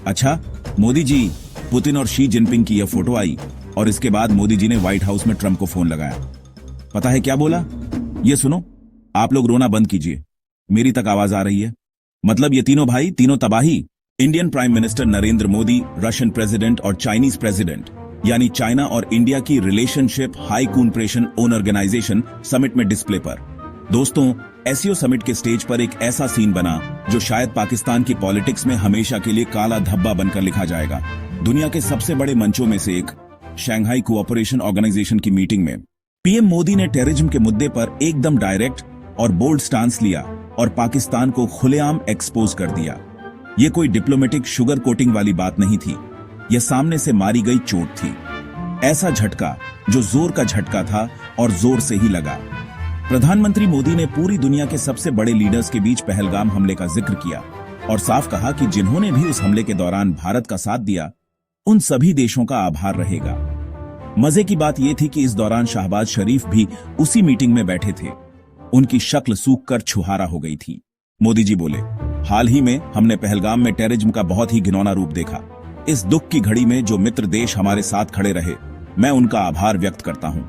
अच्छा, मोदी जी, पुतिन और Xi Jinping की यह फोटो आई और इसके बाद मोदी जी ने व्हाइट हाउस में ट्रंप को फोन लगाया। पता है क्या बोला? ये सुनो, आप लोग रोना बंद कीजिए, मेरी तक आवाज आ रही है। मतलब ये तीनों भाई, तीनों तबाही। Indian prime minister Narendra Modi, Russian president और चाइनीज प्रेसिडेंट, यानी चाइना और इंडिया की relationship high corporation on organisation summit में डिस्प्ले पर। दोस्तों, एससीओ समिट के स्टेज पर एक ऐसा सीन बना जो शायद पाकिस्तान की पॉलिटिक्स में हमेशा के लिए काला धब्बा बनकर लिखा जाएगा। दुनिया के सबसे बड़े मंचों में से एक शंघाई कोऑपरेशन ऑर्गेनाइजेशन की मीटिंग में पीएम मोदी ने टेररिज्म के मुद्दे पर एकदम डायरेक्ट और बोल्ड स्टांस लिया और पाकिस्तान को खुलेआम एक्सपोज कर दिया। ये कोई डिप्लोमेटिक शुगर कोटिंग वाली बात नहीं थी, यह सामने से मारी गई चोट थी। ऐसा झटका जो जोर का झटका था और जोर से ही लगा। प्रधानमंत्री मोदी ने पूरी दुनिया के सबसे बड़े लीडर्स के बीच पहलगाम हमले का जिक्र किया और साफ कहा कि जिन्होंने भी उस हमले के दौरान भारत का साथ दिया, उन सभी देशों का आभार रहेगा। मजे की बात यह थी कि इस दौरान शहबाज शरीफ भी उसी मीटिंग में बैठे थे। उनकी शक्ल सूख कर छुहारा हो गई थी। मोदी जी बोले, हाल ही में हमने पहलगाम में टेररिज्म का बहुत ही घिनौना रूप देखा। इस दुख की घड़ी में जो मित्र देश हमारे साथ खड़े रहे, मैं उनका आभार व्यक्त करता हूं।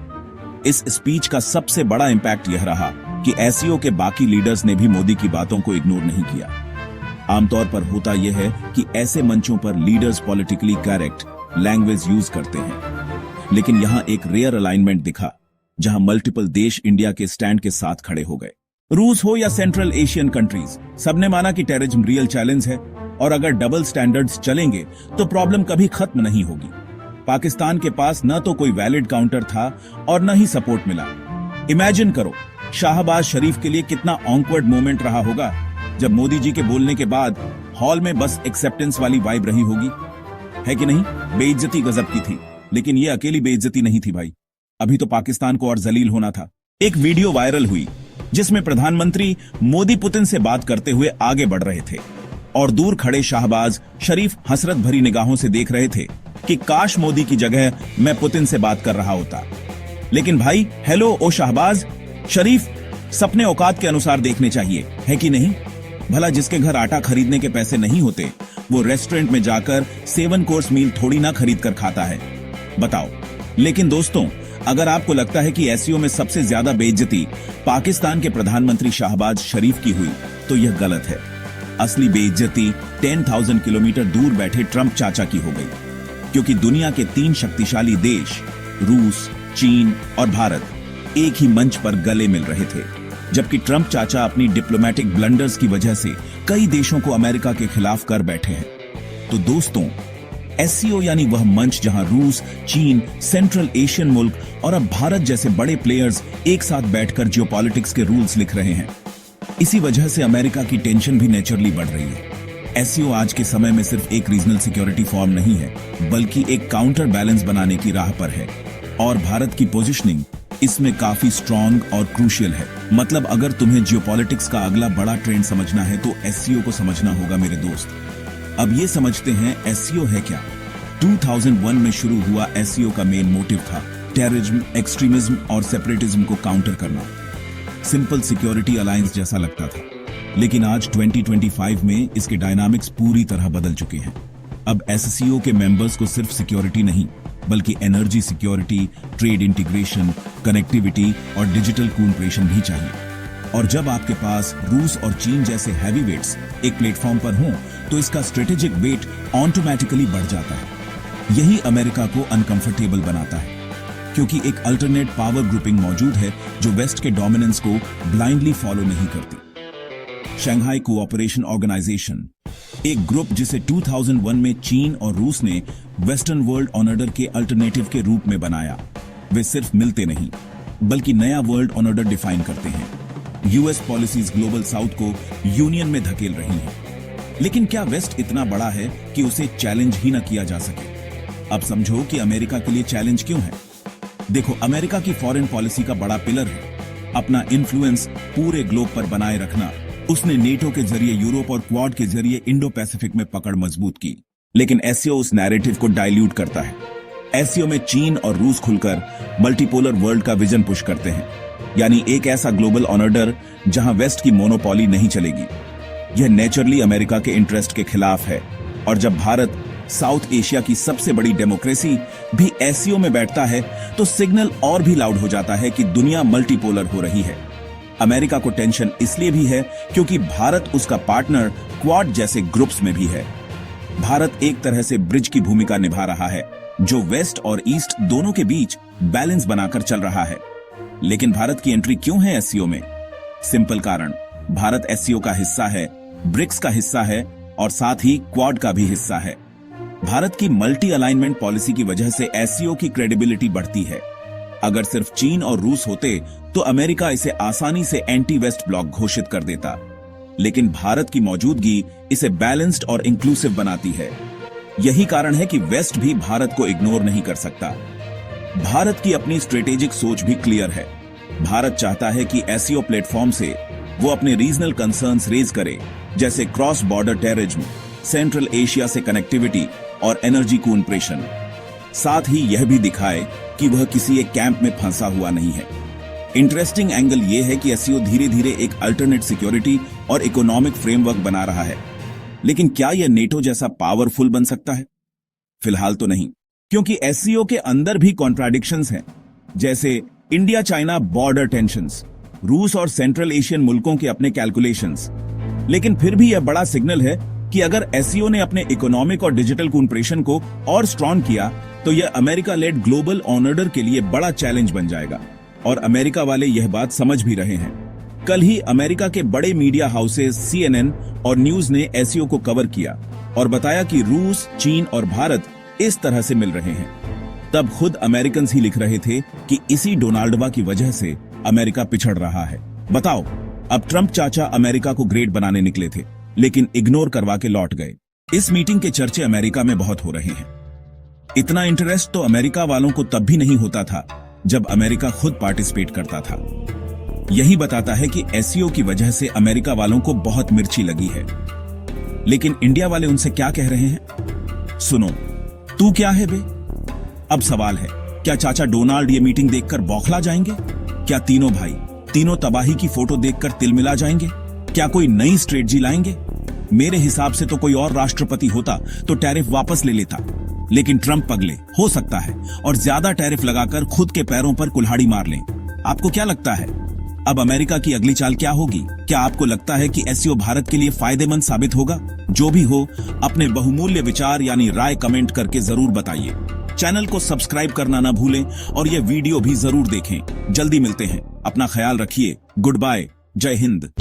इस स्पीच का सबसे बड़ा इंपैक्ट यह रहा कि एससीओ के बाकी लीडर्स ने भी मोदी की बातों को इग्नोर नहीं किया। आमतौर पर होता यह है कि ऐसे मंचों पर leaders politically correct language use करते हैं, लेकिन यहां एक रेयर अलाइनमेंट दिखा जहां मल्टीपल देश इंडिया के स्टैंड के साथ खड़े हो गए। रूस हो या सेंट्रल एशियन कंट्रीज, सबने माना कि टेररिज्म रियल चैलेंज है और अगर डबल स्टैंडर्ड्स चलेंगे तो प्रॉब्लम कभी खत्म नहीं होगी। पाकिस्तान के पास न तो कोई वैलिड काउंटर था और न ही सपोर्ट मिला। इमेजिन करो, शाहबाज शरीफ के लिए कितना ऑकवर्ड मोमेंट रहा होगा जब मोदी जी के बोलने के बाद हॉल में बस एक्सेप्टेंस वाली वाइब रही होगी, है कि नहीं? बेइज्जती गजब की थी, लेकिन ये अकेली बेइज्जती नहीं थी भाई, अभी तो पाकिस्तान को और जलील होना था। एक वीडियो वायरल हुई जिसमें प्रधानमंत्री मोदी पुतिन से बात करते हुए आगे बढ़ रहे थे और दूर खड़े शाहबाज शरीफ हसरत भरी निगाहों से देख रहे थे कि काश मोदी की जगह मैं पुतिन से बात कर रहा होता। लेकिन भाई, हेलो ओ शाहबाज शरीफ, सपने औकात के अनुसार देखने चाहिए, है कि नहीं? भला जिसके घर आटा खरीदने के पैसे नहीं होते, वो रेस्टोरेंट में जाकर 7 कोर्स मील थोड़ी ना खरीद कर खाता है, बताओ। लेकिन दोस्तों, अगर आपको लगता है कि एससीओ में सबसे ज्यादा बेइज्जती पाकिस्तान के प्रधानमंत्री शाहबाज शरीफ की हुई, तो यह गलत है। असली बेइज्जती 10,000 किलोमीटर दूर बैठे ट्रंप चाचा की हो गई, क्योंकि दुनिया के 3 शक्तिशाली देश रूस, चीन और भारत एक ही मंच पर गले मिल रहे थे, जबकि ट्रंप चाचा अपनी डिप्लोमेटिक ब्लंडर्स की वजह से कई देशों को अमेरिका के खिलाफ कर बैठे हैं। तो दोस्तों, एससीओ यानी वह मंच जहां रूस, चीन, सेंट्रल एशियन मुल्क और अब भारत जैसे बड़े प्लेयर्स एक साथ बैठकर जियोपॉलिटिक्स के रूल्स लिख रहे हैं। इसी वजह से अमेरिका की टेंशन भी नेचुरली बढ़ रही है। एससीओ आज के समय में सिर्फ एक रीजनल सिक्योरिटी फॉर्म नहीं है, बल्कि एक काउंटर बैलेंस बनाने की राह पर है और भारत की पोजीशनिंग इसमें काफी स्ट्रांग और क्रूशियल है। मतलब अगर तुम्हें जियोपॉलिटिक्स का अगला बड़ा ट्रेंड समझना है तो एससीओ को समझना होगा मेरे दोस्त। अब ये समझते हैं एससीओ है क्या। 2001 में शुरू हुआ एससीओ का मेन मोटिव था टेररिज्म, एक्सट्रीमिज्म और सेपरेटिज्म को काउंटर करना। सिंपल सिक्योरिटी अलायंस जैसा लगता था, लेकिन आज 2025 में इसके डायनामिक्स पूरी तरह बदल चुके हैं। अब एससीओ के मेंबर्स को सिर्फ सिक्योरिटी नहीं, बल्कि energy security, trade integration, connectivity और डिजिटल कोऑपरेशन भी चाहिए। और जब आपके पास रूस और चीन जैसे हैवी वेट्स एक प्लेटफॉर्म पर हों, तो इसका स्ट्रेटेजिक वेट ऑटोमेटिकली बढ़ जाता है। यही अमेरिका को अनकंफर्टेबल बनाता है, क्योंकि एक अल्टरनेट पावर ग्रुपिंग मौजूद है जो वेस्ट के डोमिनेंस को ब्लाइंडली फॉलो नहीं करती। शंघाई कोऑपरेशन ऑर्गेनाइजेशन, एक ग्रुप जिसे 2001 में चीन और रूस ने वेस्टर्न वर्ल्ड ऑर्डर के अल्टरनेटिव के रूप में बनाया। वे सिर्फ मिलते नहीं, बल्कि नया वर्ल्ड ऑर्डर डिफाइन करते हैं। यूएस पॉलिसीज ग्लोबल साउथ को यूनियन में धकेल रही हैं। लेकिन क्या वेस्ट इतना बड़ा है कि उसे चैलेंज ही न किया जा सके? अब समझो कि अमेरिका के लिए चैलेंज क्यों है। देखो, अमेरिका की फॉरेन पॉलिसी का बड़ा पिलर है अपना इन्फ्लुएंस पूरे ग्लोब पर बनाए रखना। उसने नेटो के जरिए यूरोप और क्वाड के जरिए इंडो पैसिफिक में पकड़ मजबूत की। लेकिन एससीओ उस नैरेटिव को डाइल्यूट करता है। एससीओ में चीन और रूस खुलकर मल्टीपोलर वर्ल्ड का विजन पुश करते हैं, यानी एक ऐसा ग्लोबल ऑर्डर जहां वेस्ट की मोनोपोली नहीं चलेगी। यह नेचुरली अमेरिका के इंटरेस्ट के खिलाफ है, और जब भारत साउथ एशिया की सबसे बड़ी डेमोक्रेसी भी एससीओ में बैठता है तो सिग्नल और भी लाउड हो जाता है कि दुनिया मल्टीपोलर हो रही है। अमेरिका को टेंशन इसलिए भी है क्योंकि भारत उसका पार्टनर क्वाड जैसे ग्रुप्स में भी है। भारत एक तरह से ब्रिज की भूमिका निभा रहा है जो वेस्ट और ईस्ट दोनों के बीच बैलेंस बनाकर चल रहा है। लेकिन भारत की एंट्री क्यों है एससीओ में? सिंपल कारण, भारत एससीओ का हिस्सा है, ब्रिक्स का हिस्सा है और साथ ही क्वाड का भी हिस्सा है। भारत की मल्टी अलाइनमेंट पॉलिसी की वजह से एससीओ की क्रेडिबिलिटी बढ़ती है। अगर सिर्फ चीन और रूस होते तो अमेरिका इसे आसानी से एंटी वेस्ट ब्लॉक घोषित कर देता, लेकिन भारत की मौजूदगी इसे बैलेंस्ड और इंक्लूसिव बनाती है। यही कारण है कि वेस्ट भी भारत को इग्नोर नहीं कर सकता। भारत की अपनी स्ट्रेटेजिक सोच भी क्लियर है। भारत चाहता है कि एससीओ प्लेटफॉर्म से वो अपने रीजनल कंसर्न्स रेज करे, जैसे cross border terrorism, central Asia से कनेक्टिविटी और एनर्जी कूनप्रेशन। साथ ही यह भी दिखाए कि वह किसी एक कैंप में फंसा हुआ नहीं है। इंटरेस्टिंग एंगल यह है कि एससीओ धीरे धीरे एक अल्टरनेट सिक्योरिटी और इकोनॉमिक फ्रेमवर्क बना रहा है। लेकिन क्या यह नेटो जैसा पावरफुल बन सकता है? फिलहाल तो नहीं, क्योंकि एससीओ के अंदर भी कॉन्ट्राडिक्शंस हैं, जैसे इंडिया चाइना बॉर्डर टेंशंस, रूस और सेंट्रल एशियन मुल्कों के अपने कैलकुलेशंस। लेकिन फिर भी यह बड़ा सिग्नल है कि अगर एससीओ ने अपने इकोनॉमिक और डिजिटल कूनप्रेशन को और स्ट्रॉन्ग किया तो यह अमेरिका लेड ग्लोबल ऑर्डर के लिए बड़ा चैलेंज बन जाएगा। और अमेरिका वाले यह बात समझ भी रहे हैं। कल ही अमेरिका के बड़े मीडिया हाउसेस CNN और न्यूज ने एससीओ को कवर किया और बताया कि रूस, चीन और भारत इस तरह से मिल रहे हैं। तब खुद अमेरिकन ही लिख रहे थे कि इसी डोनाल्डवा की वजह से अमेरिका पिछड़ रहा है। बताओ, अब ट्रंप चाचा अमेरिका को ग्रेट बनाने निकले थे, लेकिन इग्नोर करवा के लौट गए। इस मीटिंग के चर्चे अमेरिका में बहुत हो रहे हैं। इतना इंटरेस्ट तो अमेरिका वालों को तब भी नहीं होता था जब अमेरिका खुद पार्टिसिपेट करता था। यही बताता है कि एससीओ की वजह से अमेरिका वालों को बहुत मिर्ची लगी है। लेकिन इंडिया वाले उनसे क्या कह रहे हैं? सुनो, तू क्या है बे? अब सवाल है, क्या चाचा डोनाल्ड ये मीटिंग देखकर बौखला जाएंगे? क्या तीनों भाई तीनों तबाही की फोटो देखकर तिलमिला जाएंगे? क्या कोई नई स्ट्रेटजी लाएंगे? मेरे हिसाब से तो कोई और राष्ट्रपति होता तो टैरिफ वापस ले लेता, लेकिन ट्रंप पगले हो सकता है और ज्यादा टैरिफ लगाकर खुद के पैरों पर कुल्हाड़ी मार लें। आपको क्या लगता है अब अमेरिका की अगली चाल क्या होगी? क्या आपको लगता है कि एससीओ भारत के लिए फायदेमंद साबित होगा? जो भी हो, अपने बहुमूल्य विचार यानी राय कमेंट करके जरूर बताइए। चैनल को सब्सक्राइब करना ना भूलें और यह वीडियो भी जरूर देखें। जल्दी मिलते हैं, अपना ख्याल रखिए। गुड बाय, जय हिंद।